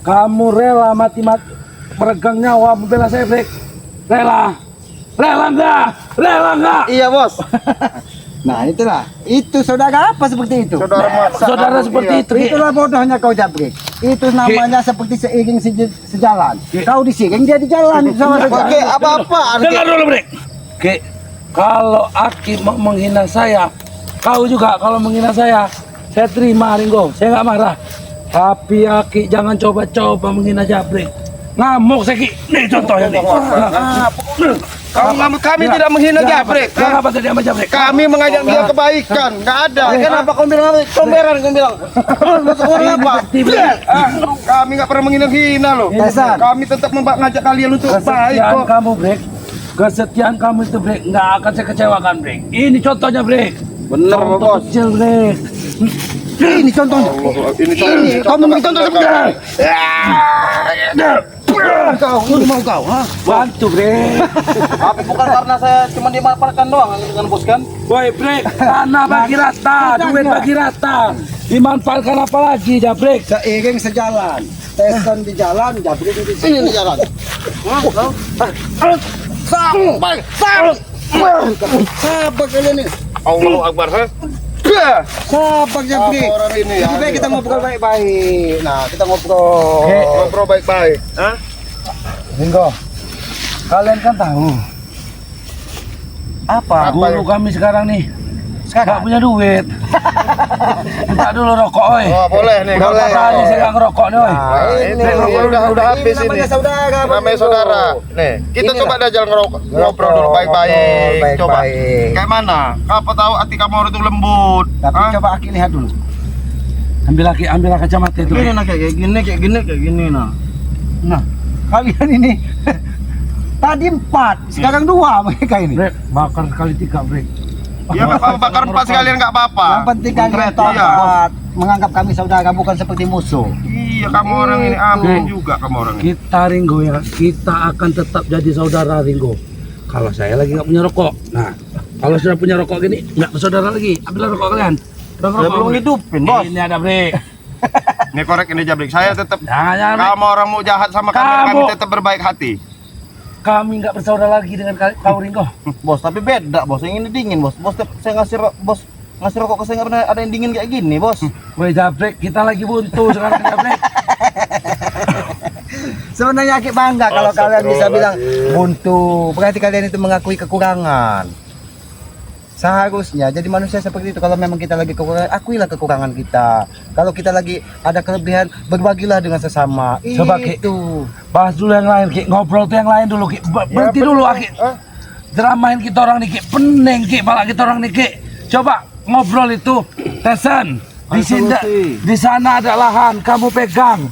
Kamu rela mati-mati meregang nyawa membela saya, Brek? Rela? Rela enggak? Rela enggak? Iya bos. Nah itulah, itu saudara apa seperti itu? Saudara seperti itu. Itulah bodohnya kau Jabrik. Itu namanya seperti seiring sejalan. Kau di siring, dia di jalan sama saja. Oke, apa-apa. Dengar dulu, Brek. Oke, kalau Aki mau menghina saya, kau juga kalau menghina saya terima Ringo. Saya nggak marah. Tapi Aki jangan coba-coba menghina Jabrik. Ngamuk saya Ki. Nih contohnya nih. Kau ngamuk, kami tidak menghina Jabrik. Jangan apa tadi sama Jabrik? Kami mengajak dia kebaikan, nggak ada. Kenapa kau bilang comberan? Kau bilang masuk orang apa? Kami nggak pernah menghina loh. Tesan. Kami tetap mengajak kalian untuk baik Kesetiaan kok. kamu, Brek. Kesetiaan kamu itu, Brek, nggak akan saya kecewakan, Brek. Ini contohnya, Brek. Bener Contoh bos. kecil, Brek. Ini contohnya. Ini Kau mau contoh seperti kau, ini mau kau, ha? Bantu, Brek. Tapi bukan karena saya cuma dimanfaatkan doang dengan bos kan. Boy, Brek, tanah bagi rata, duit bagi rata. Dimanfaatkan apa lagi, Jabrik? Seiring sejalan. Tesan di jalan, Jabrik di sini di jalan. Sabar kalian ini. Allahu Akbar. Sabar Jabrik. Orang ini ya. Lebih baik kita ngobrol baik-baik. Nah, kita ngobrol. Ngobrol baik-baik. Hah? Ringo, kalian kan tahu Apa? guru kami sekarang nih nggak Sekarang punya duit. Minta dulu rokok, oi. Oh, boleh nih. Berapa Boleh. kali saya nggak ngerokok nih, oi. Nah, ini udah habis ini. namanya saudara. Namanya saudara. Nih, kita Inilah. coba dajal ngobrol dulu baik-baik. Coba. Baik-baik. Kayak mana? Apa tahu hati kamu orang itu lembut? Tapi Hah? coba Aki lihat dulu. Ambil kacamata itu. Gini nah kayak gini nah. Nah, kalian ini tadi 4, sekarang 2 mereka ini. Brek, bakar kali 3, Brek. Ya nggak apa-apa, bakar 4 sekalian nggak apa-apa. Yang penting kalian Konkret, iya. tobat, menganggap kami saudara bukan seperti musuh. Iya, kamu orang ini amin juga kamu orang ini. Kita Ringo ya, kita akan tetap jadi saudara Ringo. Kalau saya lagi nggak punya rokok, nah kalau sudah punya rokok gini nggak bersaudara lagi. Ambil rokok kalian. Saya belum hidupin bos. Ini ada Brek. Ini korek ini Jabrik. Saya tetap Jangan, Brek. kamu orang mau jahat sama kami Kamu- tetap berbaik hati. Kami nggak bersaudara lagi dengan kau Ringo. Bos tapi beda bos. Yang ini dingin bos. Bos saya ngasih rokok ke saya nggak pernah ada yang dingin kayak gini bos. Woi Jabrek, kita lagi buntu sekarang Jabrek. Sebenarnya Aki bangga kalau kalian bisa bilang buntu. Berarti kalian itu mengakui kekurangan. Seharusnya jadi manusia seperti itu. Kalau memang kita lagi kekurangan, akuilah kekurangan kita. Kalau kita lagi ada kelebihan, berbagilah dengan sesama. Coba, Ki. Itu. Bahas dulu yang lain, Ki. Ngobrol tuh yang lain dulu, Ki. Berhenti dulu, Ki. Dramain kita orang nih, Ki. Pening, Ki. Malah kita orang nih, Ki. Coba ngobrol itu, Tesan. Di sana ada lahan, kamu pegang.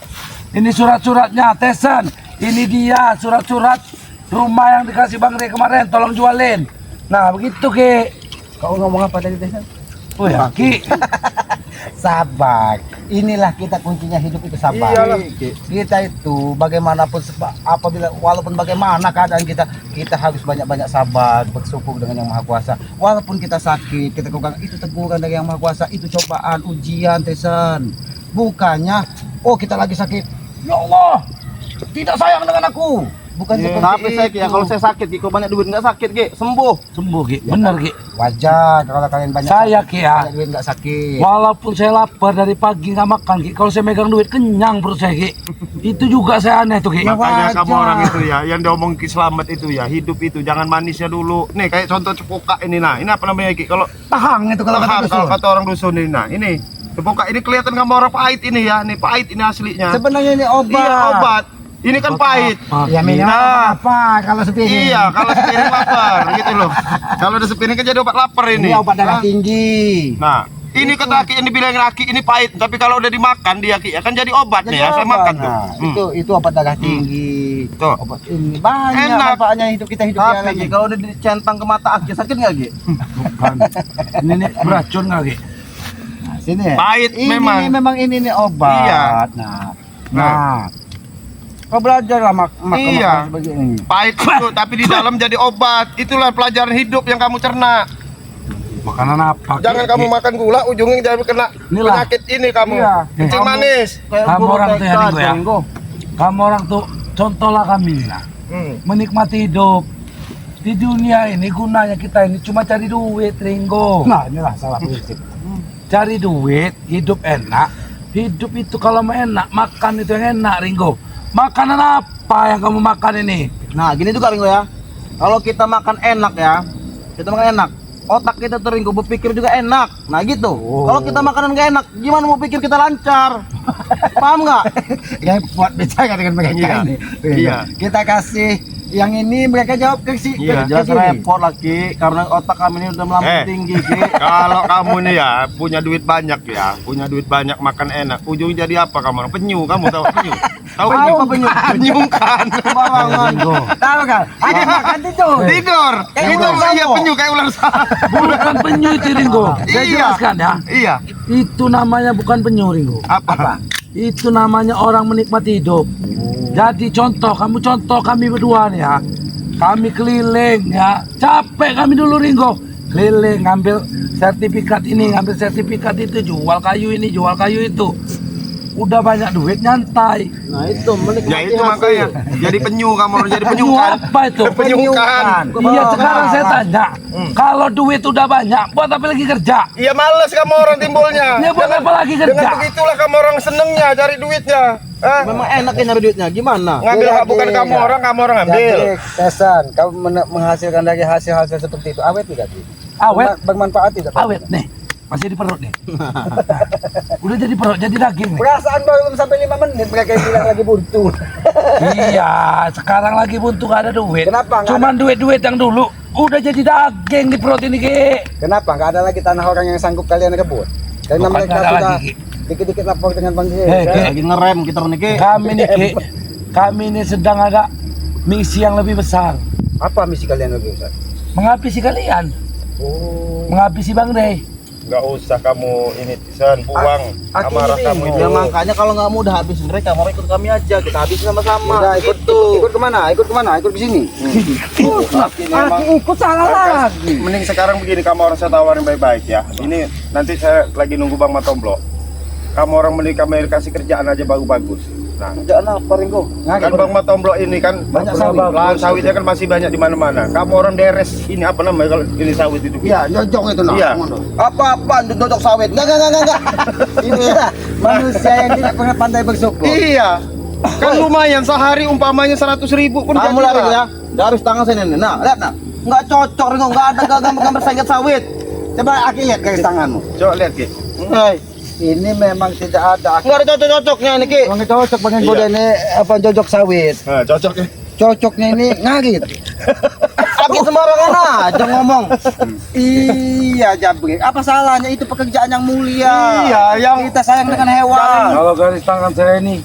Ini surat-suratnya, Tesan. Ini dia surat-surat rumah yang dikasih Bang Rey kemarin, tolong jualin. Nah, begitu, Ki. Kau ngomong apa tadi, Tesan? Oh ya, Ki. Sabar. Inilah kita kuncinya hidup itu sabar. Iyalah. Kita itu bagaimanapun apabila walaupun bagaimana keadaan kita harus banyak-banyak sabar, bersyukur dengan Yang Maha Kuasa. Walaupun kita sakit, kita kekurangan, itu teguran dari Yang Maha Kuasa, itu cobaan, ujian, Tesan. Bukannya oh kita lagi sakit. Ya Allah, tidak sayang dengan aku. Bukan seperti Tapi saya itu. ya kalau saya sakit Ki, kalau banyak duit nggak sakit Ki, sembuh. Sembuh, Ki. Bener, Ki. Wajar kalau kalian banyak Saya, sakit, Ki, ya. banyak duit nggak sakit. Walaupun saya lapar dari pagi nggak makan, Ki. Kalau saya megang duit kenyang perut saya, Ki. Itu juga saya aneh tuh, Ki. Ya, Makanya kamu wajar. orang itu ya, yang diomong Ki Slamet itu ya, hidup itu jangan manisnya dulu. Nih kayak contoh cepoka ini nah, ini apa namanya Ki? Kalau Tahang itu kalau kata tahang, kalau dusun. kata orang dusun ini nah, ini cepoka ini kelihatan kamu orang pahit ini ya, nih pahit ini aslinya. Sebenarnya ini obat. Iya obat. Ini kan pahit. Ya minimal Nah. apa kalau sepiring? Iya, kalau sepiring lapar gitu loh. Kalau ada sepiring kan jadi obat lapar ini. Ini obat darah Hah? tinggi. Nah, ini kata Ki yang dibilang Aki ini pahit, tapi kalau udah dimakan dia Ki akan jadi obat nih ya. Saya makan tuh. Nah, itu obat darah tinggi. Tuh. Obat ini banyak Enak. manfaatnya hidup kita hidup Tapi lagi. Ki, kalau udah dicentang ke mata Aki sakit nggak Ki? Bukan. Ini nih beracun nggak, Ki? Nah, sini. Pahit memang. Ini memang ini obat. Iya. Nah. Kau belajar lah Iya. begini. Pahit itu, tapi di dalam jadi obat. Itulah pelajaran hidup yang kamu cerna. Makanan apa? Ki? Jangan kamu makan gula, ujungnya jadi kena Inilah. penyakit ini kamu. Iya. Kencing manis. Kayak Kamu guru orang TK tuh ya, Ringo, ya? Ringo. kamu orang tuh contohlah kami lah. Menikmati hidup. Di dunia ini gunanya kita ini cuma cari duit, Ringo. Nah, inilah salah prinsip. Cari duit, hidup enak. Hidup itu kalau mau enak, makan itu yang enak, Ringo. Makanan apa yang kamu makan ini? Nah, gini juga Ringo ya. Kalau kita makan enak ya, kita makan enak. Otak kita tuh Ringo berpikir juga enak. Nah gitu. Kalau kita makanan gak enak, gimana mau pikir kita lancar? Paham nggak? Ya buat bicara dengan mereka Iya. ini. Iya. Kita kasih yang ini, mereka jawab ke si. Iya, jelas repot lagi karena otak kami ini udah melambung tinggi, Ki. Kalau kamu nih ya punya duit banyak ya, punya duit banyak makan enak, ujung jadi apa kamu? Penyu, kamu tahu penyu? Tahu penyu? Penyu. Penyu kan. Bawangan. Tahu kan? Ada makan tidur. Tidur. Itu iya penyu kayak ular sarang. Bukan penyu itu, Ringo. Saya Iya. jelaskan ya. Iya. Itu namanya bukan penyu, Ringo. Apa? Itu namanya orang menikmati hidup. Jadi contoh kami berdua nih ya. Kami keliling ya. Capek kami dulu, Ringo. Keliling ngambil sertifikat ini, ngambil sertifikat itu, jual kayu ini, jual kayu itu. Udah banyak duit nyantai. Nah, itu menikmati Ya itu hasil. makanya jadi penyu kamu orang jadi penyu Penyu kan? apa itu? Penyu kan. Iya, sekarang saya tanya. Kalau duit udah banyak, buat apa lagi kerja? Iya males kamu orang timbulnya. Ya buat apa lagi Dengan kerja? begitulah kamu orang senengnya cari duitnya. Memang enak ya nyari duitnya. Gimana? Ngambil Iya, bukan iya. kamu orang ambil. Jadi, Tesan, kamu menghasilkan dari hasil-hasil seperti itu. Awet tidak? Ki? Awet, Bermanfaat tidak? awet nih. Masih di perut nih. Udah jadi perut, jadi daging nih. Perasaan baru sampai 5 menit mereka bilang lagi buntu. Iya, sekarang lagi buntu gak ada duit. Kenapa? Nggak Cuman duit-duit yang dulu udah jadi daging di perut ini, Ki. Kenapa? Nggak ada lagi tanah orang yang sanggup kalian rebut. Karena Bukan mereka nggak ada sudah lagi, Ki. dikit-dikit lapor dengan Bang Ki. Ki. Lagi ngerem kita nih, Ki. Kami nih, Ki. Kami ini sedang ada misi yang lebih besar. Apa misi kalian lagi, Ustaz? Menghabisi kalian. Oh. Menghabisi Bang Rey. Nggak usah kamu ini Tisan buang Aki amarah ini kamu itu. Ya makanya kalau nggak mau udah habis mereka, mau ikut kami aja, kita habisin sama-sama. Udah, Gitu. ikut kemana? Ikut kemana? Ikut ke sini. Memang- Ikut salah lagi. Mending sekarang begini kamu orang saya tawarin baik-baik ya. Ini nanti saya lagi nunggu Bang Matomblo. Kamu orang mending kami kasih kerjaan aja bagus-bagus. Nah, Kerjaan apa Ringo? kan Bang Matomblo ini kan Banyak sawit. lahan sawitnya kan masih banyak di mana-mana. Kamu orang deres ini apa namanya kalau ini sawit itu? Iya, jojok itu nah. Iya. Apa-apaan cocok sawit? Enggak. Ini manusia yang tidak pernah pandai bersyukur. Iya. Kan lumayan sehari umpamanya 100.000 pun Kamu jadi lah lah. Ringo ya. Garis tangan sini nih. Nah, lihat nah. Enggak cocok Ringo, enggak ada gambar sayap sawit. Coba Aki lihat garis tanganmu. Coba lihat Ki. Hei, Ini memang tidak ada. enggak ada cocok-cocoknya ini, Ki. Emang cocok dengan Iya. kuda ini apa jojok sawit. Nah, cocok ya. Cocoknya ini ngarit. Aki sembarangan aja ngomong. Iya, Jabrik. Apa salahnya? Itu pekerjaan yang mulia. Iya, yang Kita sayang dengan hewan. Kalau garis tangan saya ini,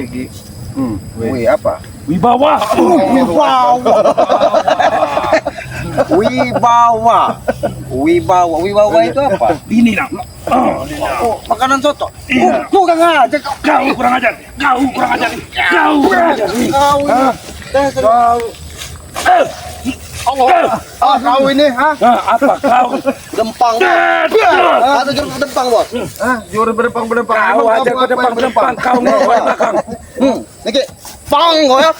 Ki. Wih, apa? Wibawa. Wibawa. Wibawa itu apa? Ini nak. Oh, makanan soto. Iya. Kurang aja kau. Kau kurang ajar. Kau kurang ajar. Kau kurang ajar. Kau ini. kau ini, ha? Apa kau? Dempang. Ada jurus dempang, Bos. Hah? Juara berempang. Kau ajar ke depan. Kau ngelawai belakang. Niki, pang kau ya.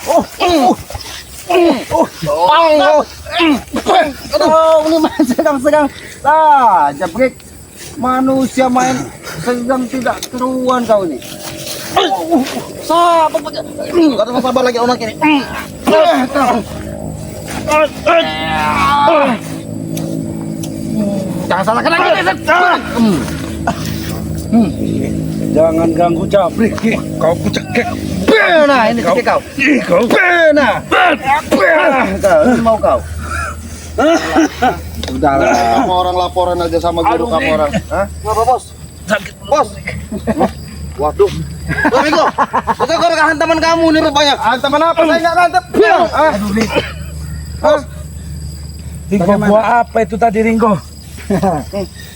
Pang kau. Aduh, ini main sedang-sedang. Ah, Jabrik. Manusia main sedang tidak keruan kau ini. Sabar. Enggak ada sabar lagi orang ini. Jangan salahkan lagi. Jangan ganggu Jabrik, Ki. Kau kucek. Nah, ini titik kau. Kau. Nah, ini mau kau. Sudahlah. Kamu orang laporan aja sama guru Aduh, kamu Dik. orang. Hah? Ngapa, Bos? Sakit. Bos. Waduh. Loh, Ringo. Itu gara-gara hantaman kamu nih rupanya. Antaman apa? Saya nggak ngantep. Ah, Aduh, Rik. Ringo buah apa itu tadi, Ringo?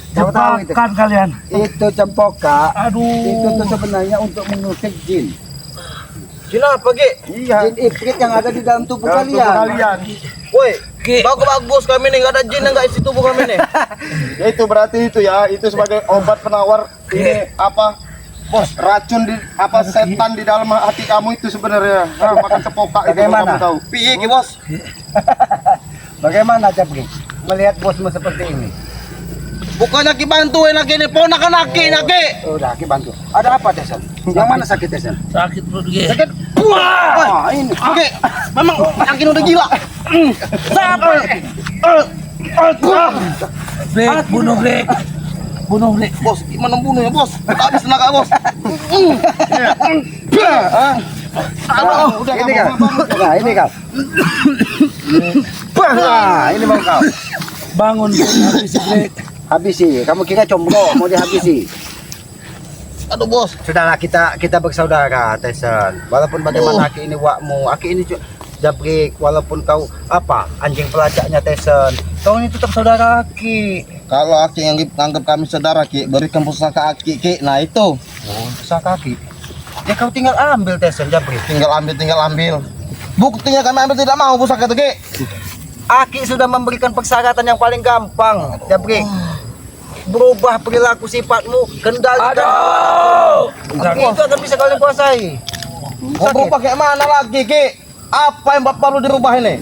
Kau tahu itu? Jebakan kalian. Itu cempoka. Aduh. Itu tuh sebenarnya untuk mengusik jin. Jin apa, Ki? iya. Jin ifrit yang ada di dalam tubuh Dalam tubuh kalian. kalian. Woi, Ki. bagus kami nih, enggak ada jin yang enggak isi tubuh kami nih. Ya itu berarti itu ya, itu sebagai obat penawar ini apa? Bos, racun di apa setan di dalam hati kamu itu sebenarnya. Makan cepoka itu kalau Bagaimana? kamu tahu. Piye ki bos? Bagaimana Jabri melihat bosmu seperti ini? Bukannya ki bantuin lagi ini ponakan aki ki. Udah, Ki bantu. Ada apa Tesan? Yang mana sakit Tesan? Sakit perut Ki. Sakit. Wah, ini. Oke, memang aki udah gila. Siapa? Brek, bunuh Brek. Bunuh Brek. Bos, gimana bunuhnya bos? Udah habis tenaga bos. Aduh, udah Ini kau. Nah, ini kau. Nah, ini mau kau. Bangun Brek, habisi Brek. Habisi. Kamu kira combro mau dihabisi. Aduh bos. Sudahlah kita bersaudara Tesan. Walaupun bagaimana Aki ini wakmu, Aki ini Jabrik, walaupun kau apa anjing pelajaknya Tesan, kau ini tetap saudara Aki. Kalau aki yang anggap kami saudara ki, berikan pusaka aki ki. Nah itu. Oh, pusaka Aki. Ya kau tinggal ambil Tesan Jabrik. Tinggal ambil. Buktinya kami ambil tidak mau pusaka itu ki. Aki sudah memberikan persyaratan yang paling gampang, Jabrik. Berubah perilaku sifatmu, kendalikan. Aduh. Itu akan bisa kalian kuasai. Mau berubah kayak mana lagi ki? Apa yang bapak perlu dirubah ini?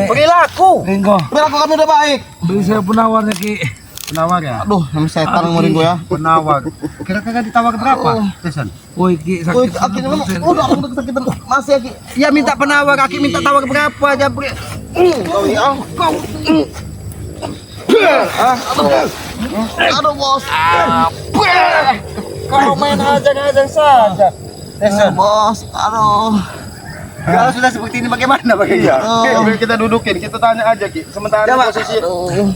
Perilaku. Ringo, Perilaku kami udah baik. beli saya penawarnya Ki. Penawar ya? Aduh, nama setan ngomongin gue ya. Penawar. Kira-kira ditawar berapa, Tesan? Woi Ki, Woi, sakit aki perut, Sen. udah aku udah kesakitan masih aki. Ya minta penawar, Aki minta tawar berapa, Jabrik? Kau ini ah. Aduh bos. Kau main ajang-ajang saja. Tesan, Bos, aduh. kalau sudah seperti ini bagaimana Iya. bagaimana? Oke, kita dudukin, kita tanya aja Ki. Sementara Coba. posisi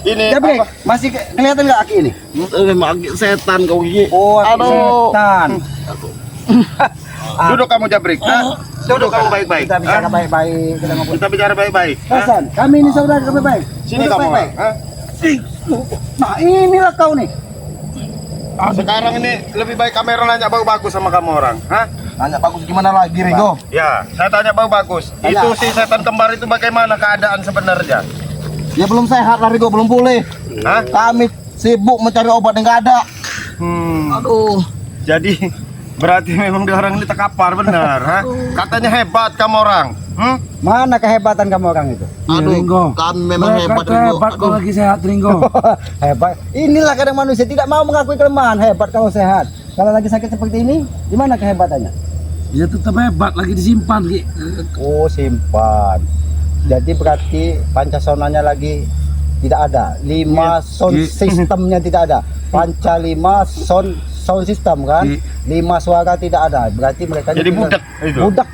ini Jabrik, apa? masih kelihatan nggak Aki ini? Magi setan kau gigi. Oh, Aki Aduh. setan. Duduk kamu Jabrik. Duduk kamu baik-baik. Kita bicara baik-baik, kita ngobrol. Kita bicara baik-baik. Tesan, kami ini saudara kami baik. Sini Duduk kamu. baik-baik. Hah? Nah, inilah kau nih. Sekarang ini lebih baik kamera nanya bagus sama kamu orang. Hah? Nanya bagus gimana lagi Ringo? Ya, saya tanya bagus. Tanya. Itu si setan kembar itu bagaimana keadaan sebenarnya? Ya belum sehat lah Ringo, belum pulih. Hah? Kami sibuk mencari obat yang nggak ada. Aduh. Jadi berarti memang dia orang ini terkapar benar, ha? Katanya hebat kamu orang. Mana kehebatan kamu orang itu? Aduh, Ringo. kami memang Mereka hebat tuh Ringo. hebat kalau lagi sehat Ringo. Hebat. Inilah kadang manusia tidak mau mengakui kelemahan. Hebat kalau sehat. Kalau lagi sakit seperti ini, gimana kehebatannya? Ya tetap hebat lagi disimpan Ki. Oh, simpan. Jadi berarti pancasonanya lagi tidak ada. 5 sound sistemnya tidak ada. Panca 5 sound system kan? Iya. 5 suara tidak ada. Berarti mereka Jadi budak itu. Budak.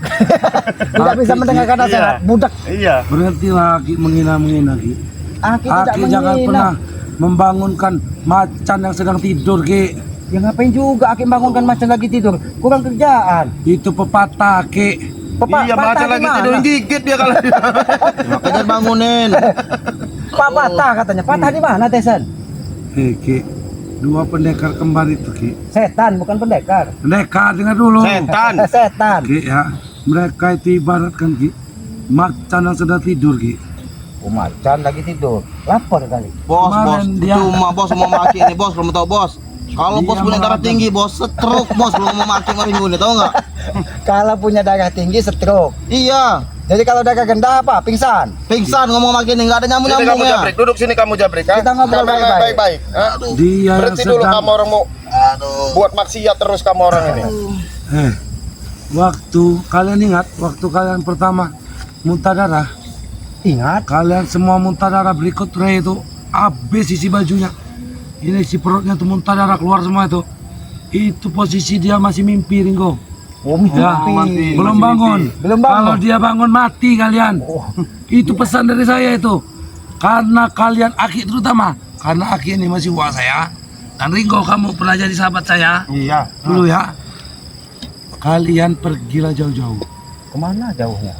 Tidak bisa mendengarkan Iya. nasihat. Budak. Iya. Berhenti lagi menghina-menghina Ki. Aki tidak Aki jangan menghina. pernah membangunkan macan yang sedang tidur Ki. Ya ngapain juga Aki bangunkan macan lagi tidur? Kurang kerjaan. Itu pepatah Ki. Iya, baca lagi tidur gigit dia kalau dia. Makanya bangunin. Patah katanya. Patah di mana Tesan? Ki, dua pendekar kembar itu Ki. Setan bukan pendekar. Pendekar dengar dulu. Setan. Setan. Ki ya, mereka itu ibaratkan Ki macan yang sedang tidur Ki. Oh, macan lagi tidur. Lapor kali. Bos, Kemarin dia- cuma bos mau maki ini bos, belum tahu bos. Kalau Dia bos punya darah mengajak. tinggi, bos stroke bos, belum mau maki sama Ringo ini, tahu nggak? Kalau punya darah tinggi stroke. Iya, Jadi kalau darah rendah apa? Pingsan. pingsan ngomong maki ini, nggak ada Sini kamu nyambung-nyambungnya. Jabrik, duduk sini kamu Jabrik, ha? Kita ngobrol Kamera baik-baik. baik-baik. Ha? Dia yang Berhenti dulu sedang kamu orang mau buat maksiat terus kamu orang ini. waktu kalian ingat waktu kalian pertama muntah darah, Ingat. kalian semua muntah darah berikut Ray itu habis isi bajunya. Ini si perutnya tuh muntah darah keluar semua itu. Itu posisi dia masih mimpi Ringo. Oh, Ya, mimpi. belum bangun. Belum bangun. Kalau dia bangun mati kalian. Oh. Itu pesan dari saya itu. Karena kalian Aki terutama, karena Aki ini masih wah saya. Dan Ringo kamu pernah jadi sahabat saya Iya. dulu ya. Kalian pergilah jauh-jauh. Kemana jauhnya?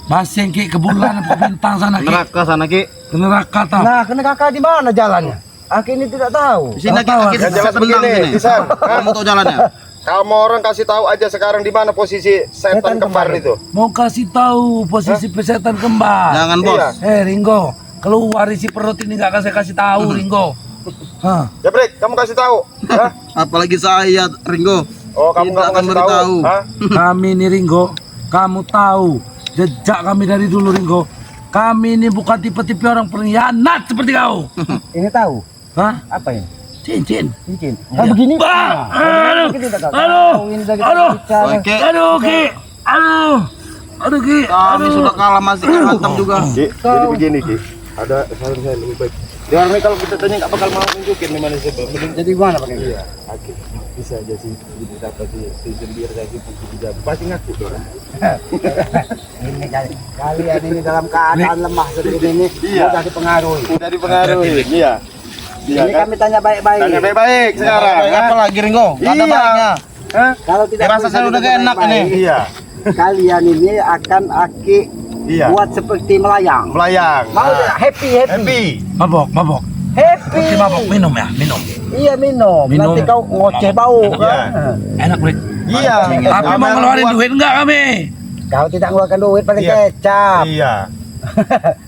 Baseng Ki ke bulan ke bintang sana Ki. Neraka sana ki. Ke neraka tau. Nah, ke neraka di mana jalannya? Aki ini tidak tahu. Sini ki, Tahu, ki Ya jelas sebentar begini, sini. Isan. Kamu tahu jalannya? Kamu orang kasih tahu aja sekarang di mana posisi setan Setan kembar kembar. itu. Mau kasih tahu posisi pesetan kembar. Jangan bos. Iya. Ringo, keluar isi perut ini gak kasih tahu Ringo. Hah, Jabrik, kamu kasih tahu. Hah? Apalagi saya Ringo. Oh, kamu nggak mau akan ngasih tahu? beritahu. Hah? Kami ini Ringo, kamu tahu jejak kami dari dulu Ringo. Kami ini bukan tipe-tipe orang pengkhianat seperti kau. Ini tahu Hah? apa ini? Cincin. Cincin. Kalau begini, Bah! nah, Aduh! begini kita tahu. Aduh! Ini udah kita Aduh! bicara. Oke, Aduh, Ki. Aduh. Aduh, Ki. kami sudah kalah masih hantam juga. Ki, jadi begini Ki. Ada saran saya lebih baik. Di orang ini kalau kita tanya nggak bakal mau nunjukin di mana sih. Jadi gimana pakai ini? Iya, oke. Bisa aja sih ini dapat sih biar saya bisa pasti ngaku tuh orang. Ini kalian ini dalam keadaan lemah seperti ini Iya. mudah dipengaruhi. Udah dipengaruhi. Iya. Iya Ini kan? kami tanya baik-baik. Tanya baik-baik sekarang. Apa lagi Ringo? Gak ada Iya. baiknya. Hah? Kalau tidak Rasa saya udah gak enak ini. Iya. Kalian ini akan Aki Iya. buat seperti melayang. Melayang. Mau Nah, tidak? Happy. happy. Mabok, mabok. Happy. Seperti mabok, minum ya, minum. Iya minum. Minum. Nanti kau ngoceh bau Iya. kan. Enak, Brik. Iya. Tapi Kami mau harus ngeluarin buat- duit enggak kami? Kau tidak ngeluarkan duit paling Iya. kecap. Iya.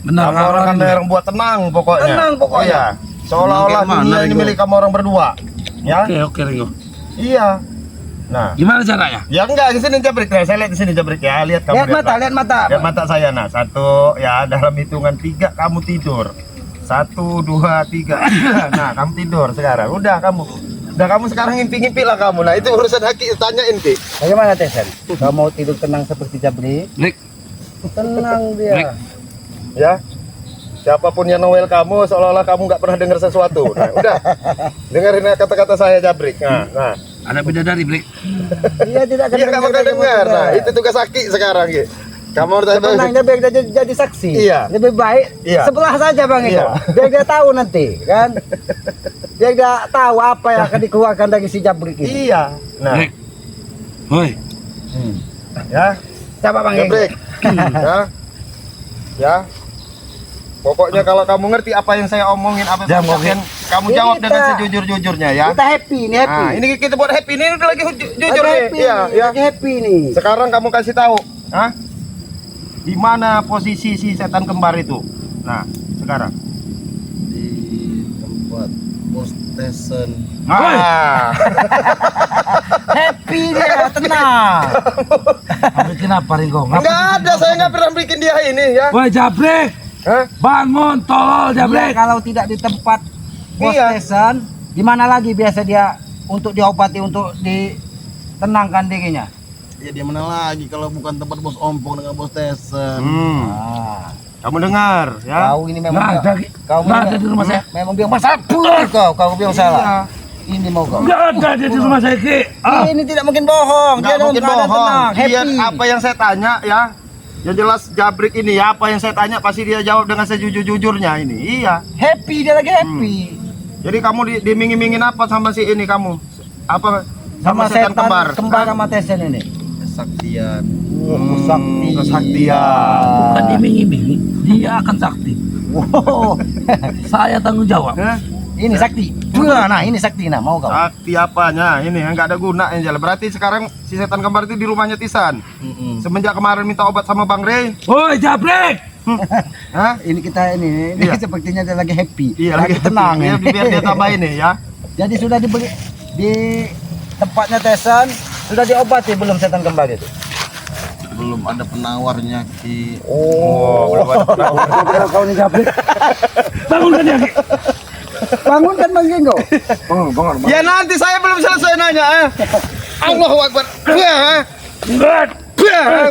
Benar, Kamu orang kan yang buat tenang pokoknya. Tenang pokoknya. Iya. Seolah-olah Tenang kayak dunia mana, ini Ringo? milik kamu orang berdua. Ya? Oke, Ringo. Iya. Nah, Gimana caranya? ya enggak di sini Jabrik. Nah, saya lihat di sini Jabrik ya. Lihat kamu Lihat mata, Pak. lihat mata. Lihat mata saya nah. 1 ya dalam hitungan 3 kamu tidur. 1 2 3. Nah, kamu tidur sekarang. Udah kamu sekarang ngimpi-ngimpi lah kamu. Nah, itu urusan Haki tanyain Ki. Bagaimana Tesan? Kau mau tidur tenang seperti Jabri? Brik. Tenang Baik. dia. Ya. Siapapun yang Noel kamu seolah-olah kamu nggak pernah dengar sesuatu. Nah, udah. Dengerin kata-kata saya Jabrik. Nah. Ada bidadari, Brik. Iya tidak akan Iya nggak bakal dengar. Nah, itu tugas Haki sekarang Ki. Kamu harus sebenarnya biar dia jadi saksi. Iya. Lebih baik Iya. sebelah saja Bang Eko. Iya. Biar dia tahu nanti, kan? Biar dia tahu apa yang akan dikeluarkan dari si Jabrik ini. Iya. Nah, Brik. Woi. ya. Coba Bang Eko. Jabrik. Ya. Ya. Pokoknya kalau kamu ngerti apa yang saya omongin, apa yang saya omongin, kamu Ini jawab dengan kita- sejujur-jujurnya ya. Kita happy nih, happy. Nah, ini kita buat happy ini udah lagi jujur Lagi nih. happy, Iya, ya. lagi happy nih. Sekarang kamu kasih tahu, di mana posisi si setan kembar itu? Nah, sekarang. Di tempat bos station. Ah, Happy dia, tenang. Bikin apa, Ringo? nggak ada, saya nggak pernah bikin dia ini ya. Woi, Jabrik. Hah? Bangun, tolol, Dia Jabrik. kalau tidak di tempat bos Iya. station, di mana lagi biasa dia untuk diobati, untuk ditenangkan dirinya? Ya dia mana lagi kalau bukan tempat bos ompong dengan bos station. Ah, Kamu dengar ya? kau ini memang Nggak ada, Ki. kau Nggak ada di rumah saya. memang bilang masalah kau bilang salah. Ini mau kau. Nggak ada dia di rumah saya, Ki. Ah. Ini tidak mungkin bohong. Nggak Dia dalam mungkin keadaan bohong. tenang, Dia happy. apa yang saya tanya ya? Yang jelas Jabrik ini ya, apa yang saya tanya pasti dia jawab dengan sejujur-jujurnya ini. Iya. Happy, dia lagi happy. Jadi kamu dimingin-mingin apa sama si ini kamu? Apa sama setan kembar? Kembar sama Tesen ini. Kesaktian. Sakti. Kesaktian. Bukan iming-iming, dia akan sakti. Wow. Saya tanggung jawab. Hah? Ini sakti. Nah, ini sakti nah, mau kau. Sakti apanya? Ini yang nggak ada guna yang jalan. Berarti sekarang si setan kembar itu di rumahnya Tisan. Semenjak kemarin minta obat sama Bang Rey. Woi, Jabrik. Hah? Ini kita ini Iya. sepertinya dia lagi happy. Iya lagi tenang. Iya, ini. biar dia tambahin nih ya. Jadi sudah diberi di tempatnya Tesan, sudah diobati belum setan kembar itu? Belum ada penawarnya Ki. Oh, belum ada penawar. Kalau kau nih Jabrik. Bangunkan dia, Ki. Bangunkan Bang Genggo. Bangun. Ya nanti saya belum selesai nanya. Allahu Akbar. Enggak.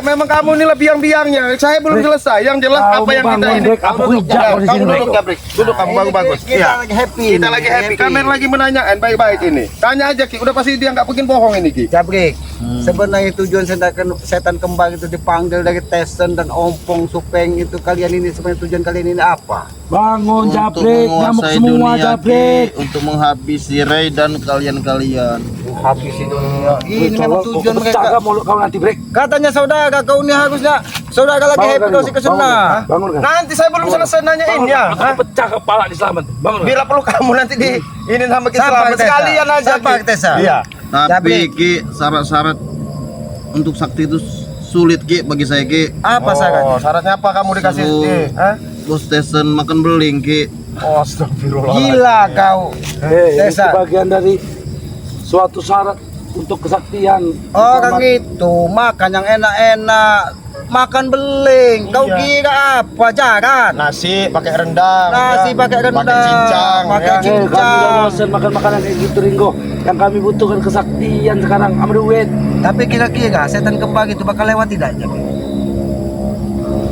Memang kamu ini lebih biang-biangnya. Saya belum selesai. Yang jelas Tahu apa yang mau kita bangun, ini. Brek. Apa hujat kau di Kamu sini, duduk Brek? Jabrik. Duduk kamu bagus-bagus. Kita Iya. lagi happy. Kita lagi happy. Kami lagi menanyakan baik-baik ini. Tanya aja Ki. Udah pasti dia nggak mungkin bohong ini Ki. Jabrik, sebenarnya tujuan setan kembar itu dipanggil dari Tesen dan Ompong Supeng itu, kalian ini sebenarnya tujuan kalian ini apa? Bangun, Untuk Jabrik. Nyamuk menguasai semua, dunia Jabrik. Ki, untuk menghabisi Ray dan kalian-kalian. Habis di dunia. Ini memang tujuan Pecah mereka. mulut kau nanti, Brek. Katanya saudara kau ini harusnya saudara lagi happy kau sih kesana. Bangun kan. Nanti saya belum selesai nanyain ya. Aku pecah kepala di selamat. Bangun. Bila perlu kamu nanti di ini sama Siapa, Islam Tessa? sekalian aja. Siapa, Ki. Tessa? Iya. Tapi Jabrik. Ki, syarat-syarat untuk sakti itu sulit Ki bagi saya Ki. Apa Oh, syaratnya? syaratnya apa kamu dikasih? Suruh Hah? bos station makan beling Ki. Astagfirullah. Gila kau. Ini Tessa. bagian dari suatu syarat untuk kesaktian. Oh kan gitu, makan yang enak-enak, makan beling. Kau Iya. kira apa jaran? Nasi pakai rendang. Nasi ya. pakai rendang, Pakai cincang. pakai ya. Kami udah cincang. bosan makan makanan kayak gitu Ringo. Yang kami butuhkan kesaktian sekarang sama duit. Tapi kira-kira setan kembar itu bakal lewat tidak aja?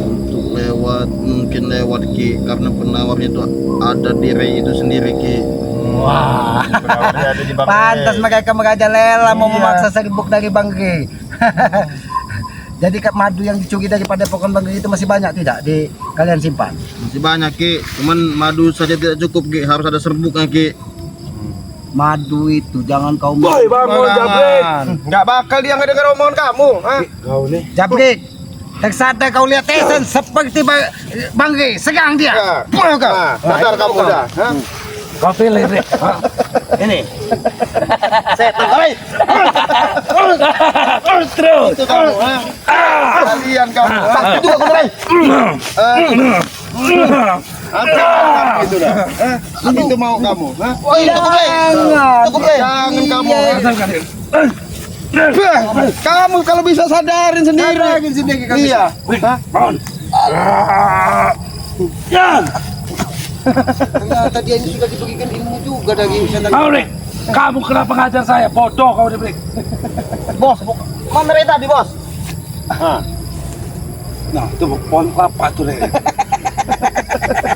Untuk lewat mungkin lewat Ki, karena penawarnya itu ada di Ray itu sendiri Ki. Wah, Penawarnya ada di Bang pantas Ray. mereka merajalela mau Iya. memaksa serbuk dari Bang G. Jadi madu yang dicuri daripada pohon Bang G itu masih banyak tidak di kalian simpan? Masih banyak Ki, cuman madu saja tidak cukup Ki, harus ada serbuknya Ki. Madu itu jangan kau Woi bangun Jabrik. Nggak bakal dia ngedengar omongan kamu. Hah? Kau nih. Jabrik. Teksada kau lihat Tyson seperti Bang G, segang dia. Ya. Pulang kau. Nah, sadar kamu udah. Hah? Kau pilih Rik. Ini. Setan, oi. Terus. Itu kamu. Hah? Kalian kamu. Hah? Sakit juga kau Ray. Apa kamu itu dah? Hah? Itu mau kamu. Hah? Oi, cukup Ray. Cukup Ray. Jangan kamu. Iya. Kamu kalau bisa sadarin sendiri. Sadarin sendiri kamu. Iya. Hah? Bangun. Ya. Ternyata dia ini sudah diberikan ilmu juga dari setan. Kau Rik. Kamu kenapa ngajar saya? Bodoh kau nih Rik. Bos, mana Ray tadi, Bos? Nah, itu pohon kelapa tuh Rik.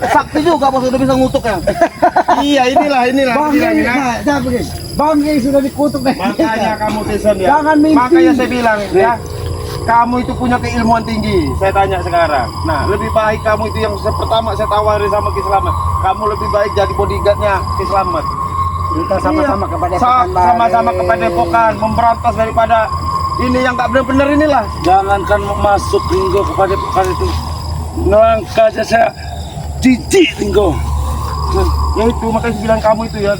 Sakti juga Bos, udah bisa ngutuk ya. Iya, inilah. Bang G, nah, Jabrik. Bang G sudah dikutuk deh. Makanya kamu Tyson ya. Jangan mimpi. Makanya saya bilang ya. Kamu itu punya keilmuan tinggi. Saya tanya sekarang. Nah, lebih baik kamu itu yang pertama saya tawari sama Ki Slamet. Kamu lebih baik jadi bodyguardnya Ki Slamet. Kita sama-sama kepada Sama-sama kepada Pokan, memberantas daripada ini yang nggak benar-benar inilah. Jangankan masuk Ringo kepada pekan itu. Nangka aja saya jijik Ringo. Ya itu makanya saya bilang kamu itu ya.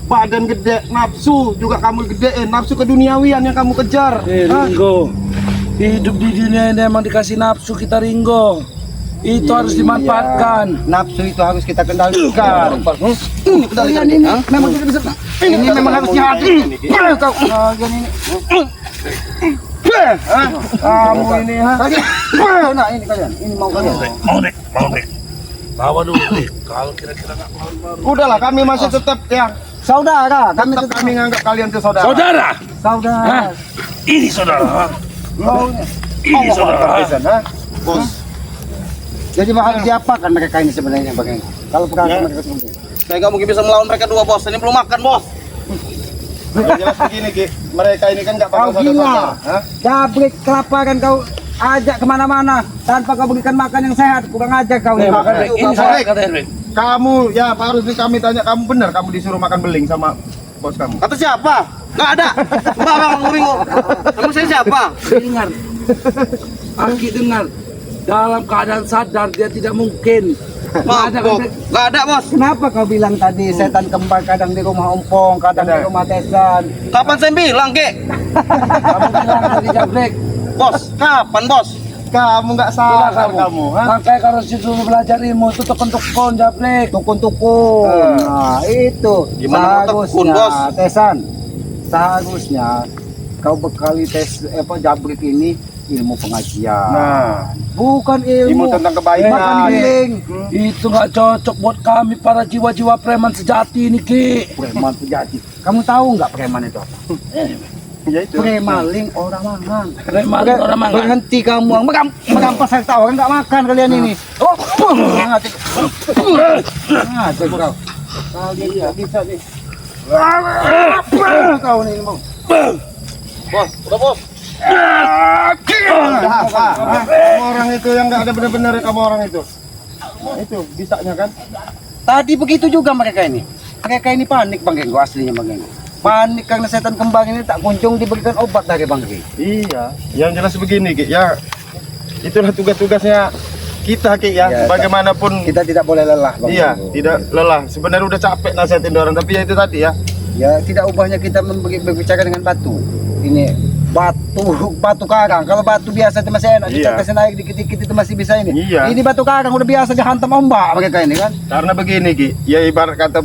Badan gede, nafsu juga kamu gedein, nafsu keduniawian yang kamu kejar. Hah? Ringo, hidup di dunia ini emang dikasih nafsu kita Ringo. Itu harus dimanfaatkan. Nafsu itu harus kita kendalikan. Kendalikan Ini memang tidak bisa. Ini memang harus dihati. Kau ini. Hah? Kamu ini ha? Nah ini kalian, ini mau kalian. Mau nih. Bawa dulu nih. Kalau kira-kira nggak mau. Udahlah kami masih tetap ya. Saudara, kami Tetap tetap kami nganggap kalian itu saudara. Saudara, saudara. Hah? Ini saudara. Ini saudara. Tyson, ha? Bos. Jadi harus diapakan mereka ini sebenarnya bagaimana? Kalau perkara Ya. mereka seperti itu. Saya nggak mungkin bisa melawan mereka dua, Bos. Ini belum makan, Bos. Yang jelas begini Ki, mereka ini kan nggak bakal Kau gila. saudara. Hah? Jabrik kelaparan kau ajak kemana-mana tanpa kau berikan makan yang sehat. Kurang ajar kau ini. Makan Rik. Ini saya kata Rik. Kamu ya harus nih kami tanya kamu benar kamu disuruh makan beling sama bos kamu. Kata siapa? Nggak ada. Bang Ringo. Kamu saya siapa? Dengar. Aki dengar. Dalam keadaan sadar dia tidak mungkin. Nggak ada kan Rik? Nggak ada, Bos. Kenapa kau bilang tadi setan kembar kadang di rumah Ompong, kadang di rumah Tesan? Kapan saya bilang, Ki? Kamu bilang tadi Jabrik. Bos, kapan, Bos? Kamu nggak Bilang salah kamu. Ha? Makanya kalau disuruh belajar ilmu itu tukun-tukun Jabrik. Tukun-tukun. Nah, itu Gimana mau tekun, Bos? Tesan. Seharusnya kau bekali Jabrik ini ilmu pengajian. Nah, Bukan ilmu ilmu tentang makan kebaikan. giling. Itu nggak cocok buat kami para jiwa-jiwa preman sejati ini Ki. Preman sejati. Kamu tahu nggak preman itu apa? Ya itu. Premaling orang mangan. Preman orang mangan. Berhenti kamu, merampas harta orang nggak makan kalian ini. Oh, mati. Mati kau. Kalian nggak bisa nih. Kau nih mau. Bos, udah, Bos. Kamu orang itu yang nggak ada benar-benar kamu orang itu. Nah, itu bisanya kan? Tadi begitu juga mereka ini. Mereka ini panik Bang Genggo aslinya Bang Genggo. Panik karena setan kembang ini tak kunjung diberikan obat dari Bang Genggo. Iya. Yang jelas begini Ki, ya itulah tugas-tugasnya kita Ki ya. Iya, Bagaimanapun Kita tidak boleh lelah Bang iya, Genggo. tidak lelah. Sebenarnya udah capek nasihatin orang, tapi ya itu tadi ya. Ya tidak ubahnya kita berbicara dengan batu. Ini batu karang. Kalau batu biasa itu masih enak, kita Iya. kasih naik dikit-dikit itu masih bisa ini. Iya. Ini batu karang udah biasa dihantam ombak mereka ini kan. Karena begini Ki, ya ibarat kata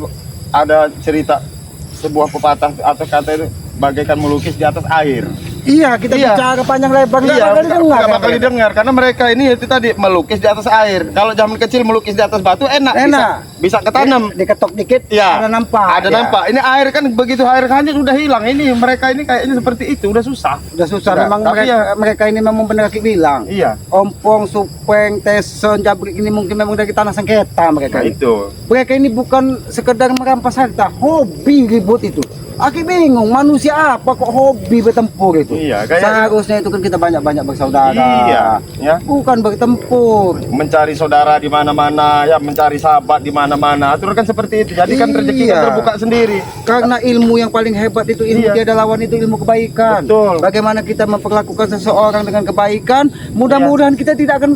ada cerita sebuah pepatah atau kata itu bagaikan melukis di atas air. Iya, kita Iya. bicara panjang lebar Iya, bakal didengar. nggak bakal didengar karena mereka ini itu tadi melukis di atas air. Kalau zaman kecil melukis di atas batu enak, Enak. bisa ketanam. Diketok dikit, Iya. ada nampak. Ada Ya. nampak. Ini air kan begitu air hanyut udah hilang. Ini mereka ini kayaknya seperti itu, udah susah. Udah susah Udah, memang tapi mereka ini memang benar Ki bilang. Iya. Ompong, Supeng, Tesen, Jabrik ini mungkin memang dari tanah sengketa mereka. Nah, ini. itu. Mereka ini bukan sekedar merampas harta, hobi ribut itu. Aki bingung, manusia apa kok hobi bertempur itu? Iya, kayak Seharusnya itu kan kita banyak-banyak bersaudara. Iya, ya. Bukan bertempur. Mencari saudara di mana-mana, ya mencari sahabat di mana-mana. Aturan kan seperti itu. Jadi kan rezeki kan Iya. terbuka sendiri. Karena ilmu yang paling hebat itu ilmu Iya. tiada lawan, itu ilmu kebaikan. Betul. Bagaimana kita memperlakukan seseorang dengan kebaikan, mudah-mudahan kita tidak akan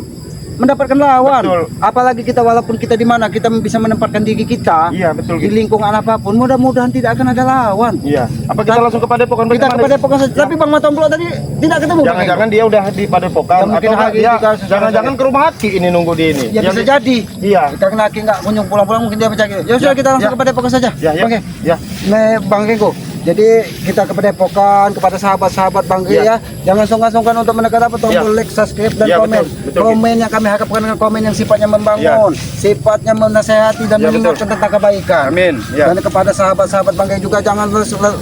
mendapatkan lawan. Betul. Apalagi kita walaupun kita di mana kita bisa menempatkan diri kita Iya, betul di gitu. lingkungan apapun, mudah-mudahan tidak akan ada lawan. Iya. Apa kita langsung ke Padepokan? Kita bagaimana? kepada pokok saja. Tapi Bang Matomblo tadi tidak ketemu. Bang Jangan-jangan dia udah di Padepokan Ya, mungkin atau hari dia ini kalau sesudah jangan-jangan ke rumah Aki ini nunggu di ini. Ya bisa jadi. Iya. Karena Aki nggak kunjung pulang-pulang mungkin dia percaya. Ya sudah, kita langsung ya. kepada pokok saja. Ya, ya. Oke. Ya. Nih Bang Renggo. Jadi kita kepada Padepokan, kepada sahabat-sahabat Bang Renggo Ya. ya. Jangan sungkan-sungkan untuk menekan apa tombol Ya. like, subscribe dan Ya, komen. betul, betul. Komen yang kami harapkan dengan komen yang sifatnya membangun, sifatnya menasehati dan Ya, mengingatkan betul. tentang kebaikan. Amin. Ya. Dan kepada sahabat-sahabat Bang Renggo juga jangan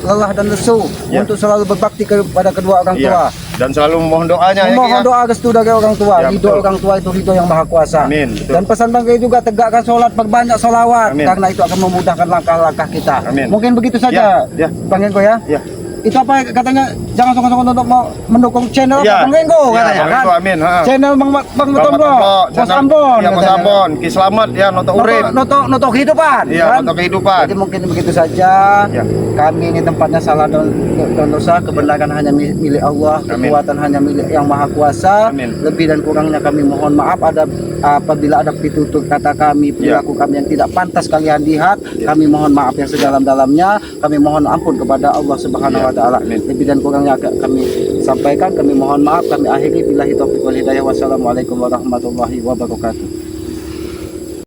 lelah dan lesu Ya. untuk selalu berbakti kepada kedua orang tua. Iya. Dan selalu memohon doanya ya. Ki, Memohon ya. doa restu dari orang tua. Ya, Ridho betul. orang tua itu ridho yang maha kuasa. Amin, betul. Dan pesan Bang Renggo juga tegakkan sholat, perbanyak sholawat. Amin. Karena itu akan memudahkan langkah-langkah kita. Amin. Mungkin begitu saja Ya, ya. Bang Renggo ya. Ya. Itu apa katanya, jangan sungkan-sungkan untuk mau mendukung channel Ya. Bang Renggo Ya, katanya Bang kan. Renggo, amin, ha. Channel Bang Matomblo, Bos Ambon. Ya, Bos katanya. Ambon. Ki Slamet ya, Noto Urip. Noto kehidupan. Iya, kan? Noto kehidupan. Jadi mungkin begitu saja. Ya. Kami ini tempatnya salah dan dosa, kebenaran hanya milik Allah, Amin. kekuatan hanya milik Yang Maha Kuasa. Amin. Lebih dan kurangnya kami mohon maaf apabila ada pitutur kata kami, perilaku kami yang tidak pantas kalian lihat. Kami mohon maaf yang sedalam-dalamnya. Kami mohon ampun kepada Allah Subhanahu wa taala. Amin. Lebih dan kurangnya kami sampaikan, kami mohon maaf, kami akhiri billahi taufiq wal hidayah. Wassalamualaikum warahmatullahi wabarakatuh.